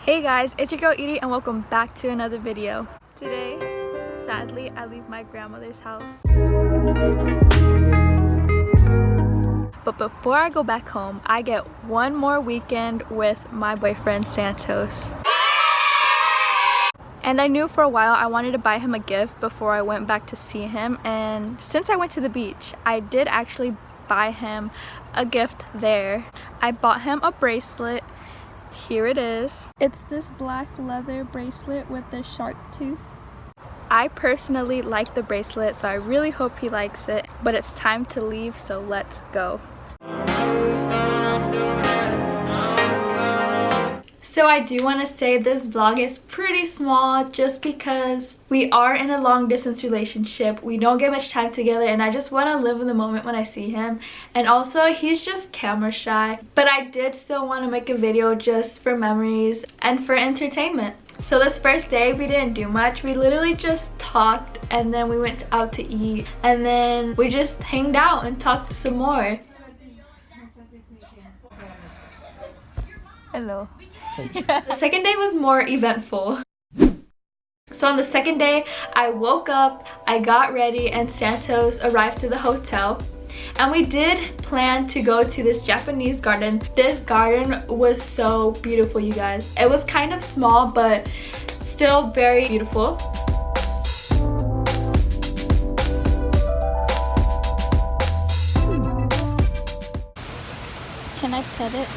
Hey guys, it's your girl Edie and welcome back to another video. Today, sadly, I leave my grandmother's house. But before I go back home, I get one more weekend with my boyfriend Santos. And I knew for a while I wanted to buy him a gift before I went back to see him, and since I went to the beach, I did actually buy him a gift there. I bought him a bracelet. Here it is. It's this black leather bracelet with the shark tooth. I personally like the bracelet, so I really hope he likes it. But it's time to leave, so let's go. So I do want to say this vlog is pretty small just because we are in a long distance relationship. We don't get much time together and I just want to live in the moment when I see him. And also he's just camera shy. But I did still want to make a video just for memories and for entertainment. So this first day we didn't do much. We literally just talked and then we went out to eat. And then we just hanged out and talked some more. Hello. The second day was more eventful. So on the second day, I woke up, I got ready, and Santos arrived to the hotel. And we did plan to go to this Japanese garden. This garden was so beautiful, you guys. It was kind of small, but still very beautiful. Can I pet it?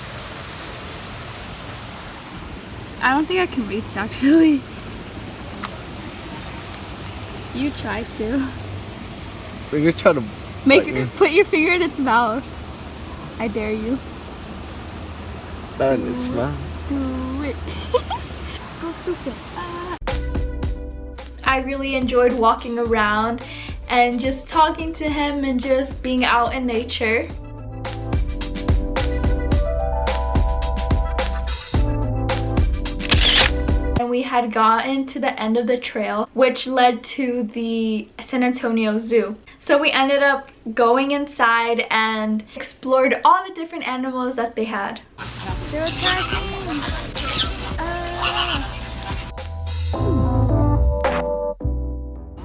I don't think I can reach actually. You try to. You're trying to put your finger in its mouth. I dare you. Not in its mouth. Do it. Go stupid. Ah. I really enjoyed walking around and just talking to him and just being out in nature. We had gotten to the end of the trail, which led to the San Antonio Zoo. So we ended up going inside and explored all the different animals that they had. They're attacking!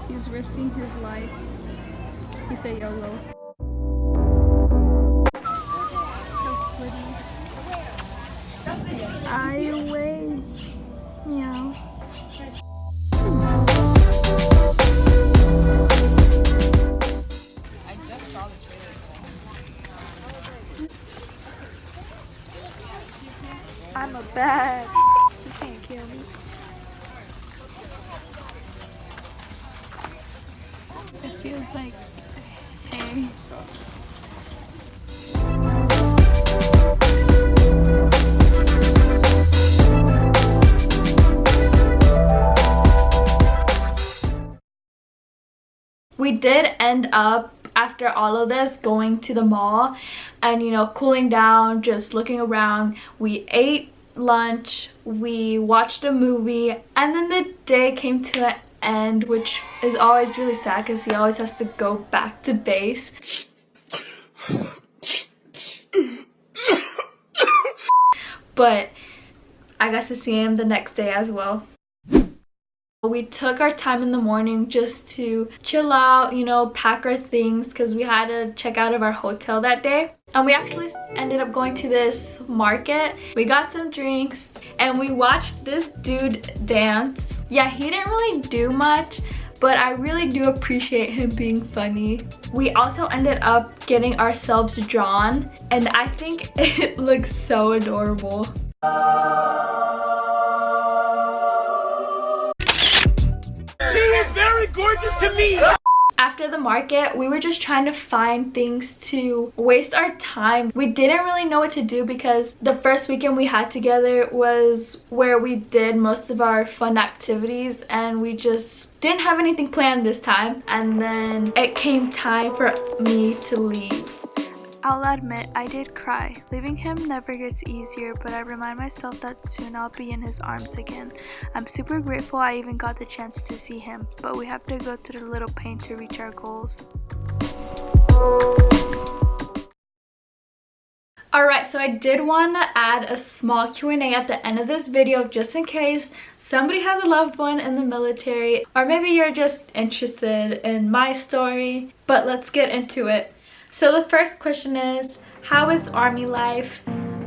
He's risking his life. He said YOLO. So pretty. I away. Meow. I just saw the trailer. I'm a bad. You can't kill me. It feels like pain. We did end up, after all of this, going to the mall and, you know, cooling down, just looking around. We ate lunch, we watched a movie, and then the day came to an end, which is always really sad because he always has to go back to base. But I got to see him the next day as well. We took our time in the morning just to chill out, you know, pack our things because we had to check out of our hotel that day. And we actually ended up going to this market. We got some drinks and we watched this dude dance. Yeah, he didn't really do much, but I really do appreciate him being funny. We also ended up getting ourselves drawn and I think it looks so adorable. She is very gorgeous to me! After the market, we were just trying to find things to waste our time. We didn't really know what to do because the first weekend we had together was where we did most of our fun activities and we just didn't have anything planned this time. And then it came time for me to leave. I'll admit, I did cry. Leaving him never gets easier, but I remind myself that soon I'll be in his arms again. I'm super grateful I even got the chance to see him, but we have to go through the little pain to reach our goals. Alright, so I did want to add a small Q&A at the end of this video just in case somebody has a loved one in the military, or maybe you're just interested in my story. But let's get into it. So the first question is, how is Army life?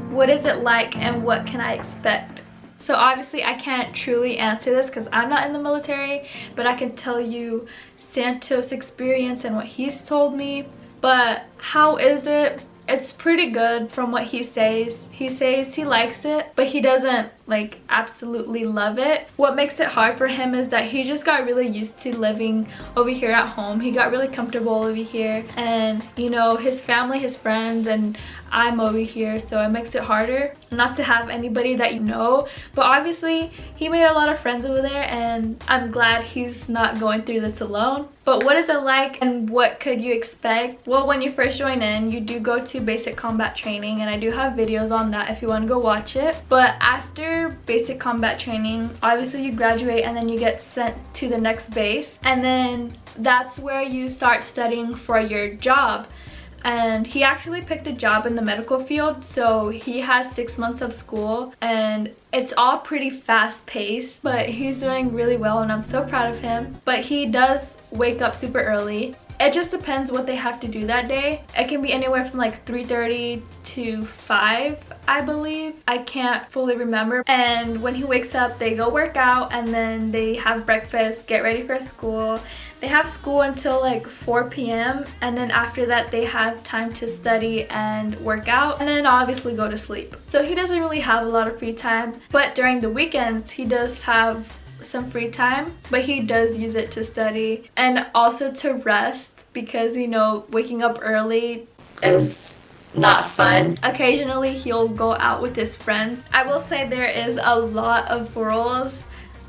What is it like and what can I expect? So obviously I can't truly answer this because I'm not in the military, but I can tell you Santos' experience and what he's told me. But how is it? It's pretty good from what he says. He says he likes it, but he doesn't like absolutely love it. What makes it hard for him is that he just got really used to living over here at home. He got really comfortable over here, and you know, his family, his friends, and I'm over here, so it makes it harder not to have anybody that you know. But obviously he made a lot of friends over there, and I'm glad he's not going through this alone. But what is it like and what could you expect? Well, when you first join in, you do go to basic combat training, and I do have videos on that if you want to go watch it. But after basic combat training, obviously you graduate and then you get sent to the next base, and then that's where you start studying for your job. And he actually picked a job in the medical field, so he has 6 months of school, and it's all pretty fast paced, but he's doing really well and I'm so proud of him. But he does wake up super early. It just depends what they have to do that day. It can be anywhere from like 3:30 to 5, I believe. I can't fully remember. And when he wakes up, they go work out, and then they have breakfast, get ready for school. They have school until like 4 p.m. and then after that they have time to study and work out, and then obviously go to sleep. So he doesn't really have a lot of free time, but during the weekends he does have some free time, but he does use it to study and also to rest, because you know, waking up early is not fun. Occasionally he'll go out with his friends. I will say there is a lot of rules,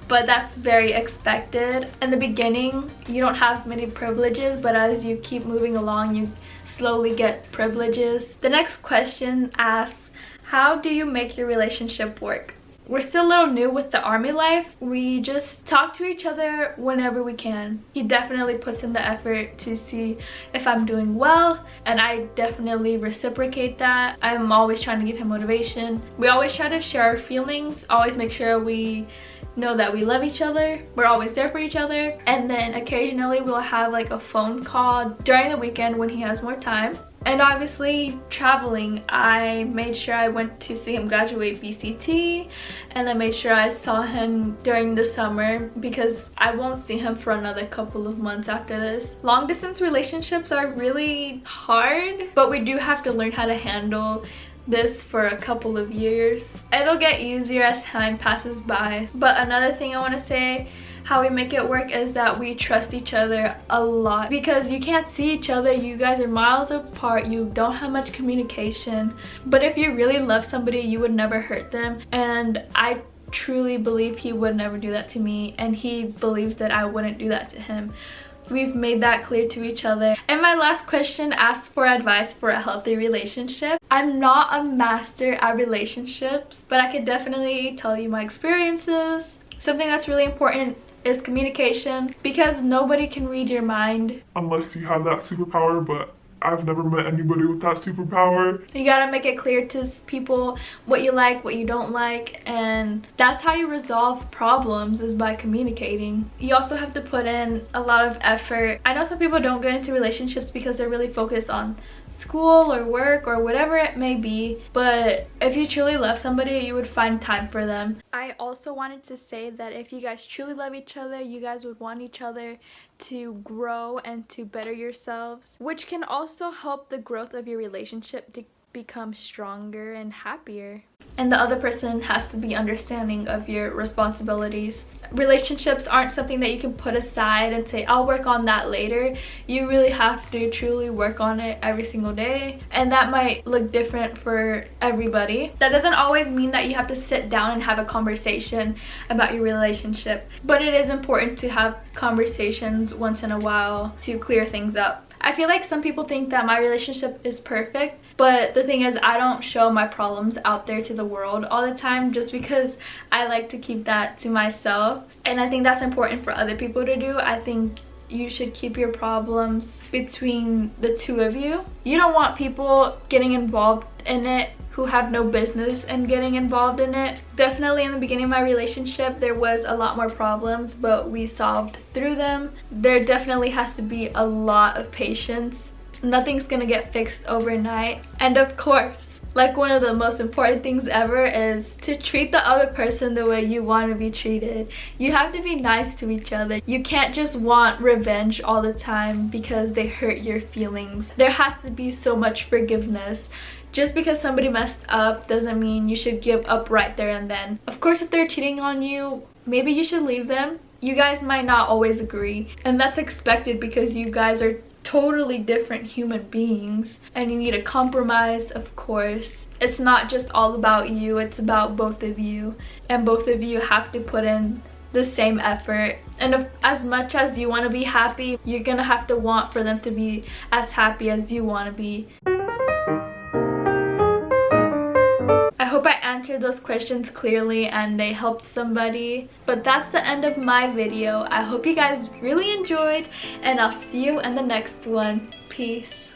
but that's very expected. In the beginning you don't have many privileges, but as you keep moving along you slowly get privileges. The next question asks, how do you make your relationship work? We're still a little new with the Army life. We just talk to each other whenever we can. He definitely puts in the effort to see if I'm doing well, and I definitely reciprocate that. I'm always trying to give him motivation. We always try to share our feelings, always make sure we know that we love each other. We're always there for each other. And then occasionally we'll have like a phone call during the weekend when he has more time. And obviously traveling, I made sure I went to see him graduate BCT, and I made sure I saw him during the summer because I won't see him for another couple of months after this. Long distance relationships are really hard, but we do have to learn how to handle this for a couple of years. It'll get easier as time passes by. But another thing I want to say, how we make it work, is that we trust each other a lot, because you can't see each other. You guys are miles apart. You don't have much communication. But if you really love somebody, you would never hurt them. And I truly believe he would never do that to me, and he believes that I wouldn't do that to him. We've made that clear to each other. And my last question asks for advice for a healthy relationship. I'm not a master at relationships, but I could definitely tell you my experiences. Something that's really important is communication, because nobody can read your mind unless you have that superpower, but I've never met anybody with that superpower. You gotta make it clear to people what you like, what you don't like, and that's how you resolve problems, is by communicating. You also have to put in a lot of effort. I know some people don't get into relationships because they're really focused on school or work or whatever it may be, but if you truly love somebody, you would find time for them. I also wanted to say that if you guys truly love each other, you guys would want each other to grow and to better yourselves, which can also help the growth of your relationship to become stronger and happier. And the other person has to be understanding of your responsibilities. Relationships aren't something that you can put aside and say, I'll work on that later. You really have to truly work on it every single day, and that might look different for everybody. That doesn't always mean that you have to sit down and have a conversation about your relationship, but it is important to have conversations once in a while to clear things up. I feel like some people think that my relationship is perfect, but the thing is, I don't show my problems out there to the world all the time, just because I like to keep that to myself. And I think that's important for other people to do. I think you should keep your problems between the two of you. You don't want people getting involved in it who have no business in getting involved in it. Definitely in the beginning of my relationship, there was a lot more problems, but we solved through them. There definitely has to be a lot of patience. Nothing's gonna get fixed overnight. And of course, like one of the most important things ever is to treat the other person the way you want to be treated. You have to be nice to each other. You can't just want revenge all the time because they hurt your feelings. There has to be so much forgiveness. Just because somebody messed up doesn't mean you should give up right there and then. Of course, if they're cheating on you, maybe you should leave them. You guys might not always agree, and that's expected because you guys are totally different human beings and you need a compromise. Of course, it's not just all about you, it's about both of you, and both of you have to put in the same effort. And if, as much as you want to be happy, you're gonna have to want for them to be as happy as you want to be. I hope I answered those questions clearly and they helped somebody. But that's the end of my video. I hope you guys really enjoyed, and I'll see you in the next one. Peace.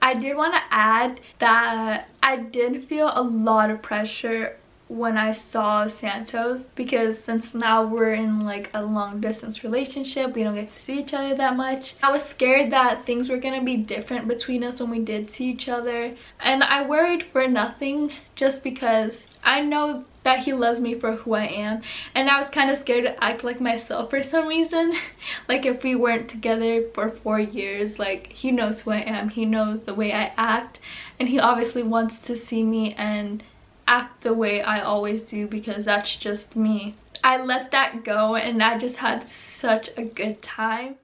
I did want to add that I did feel a lot of pressure when I saw Santos, because since now we're in like a long distance relationship, we don't get to see each other that much. I was scared that things were gonna be different between us when we did see each other, and I worried for nothing just because I know that he loves me for who I am, and I was kind of scared to act like myself for some reason. Like if we weren't together for 4 years, like he knows who I am, he knows the way I act, and he obviously wants to see me and act the way I always do because that's just me. I let that go and I just had such a good time.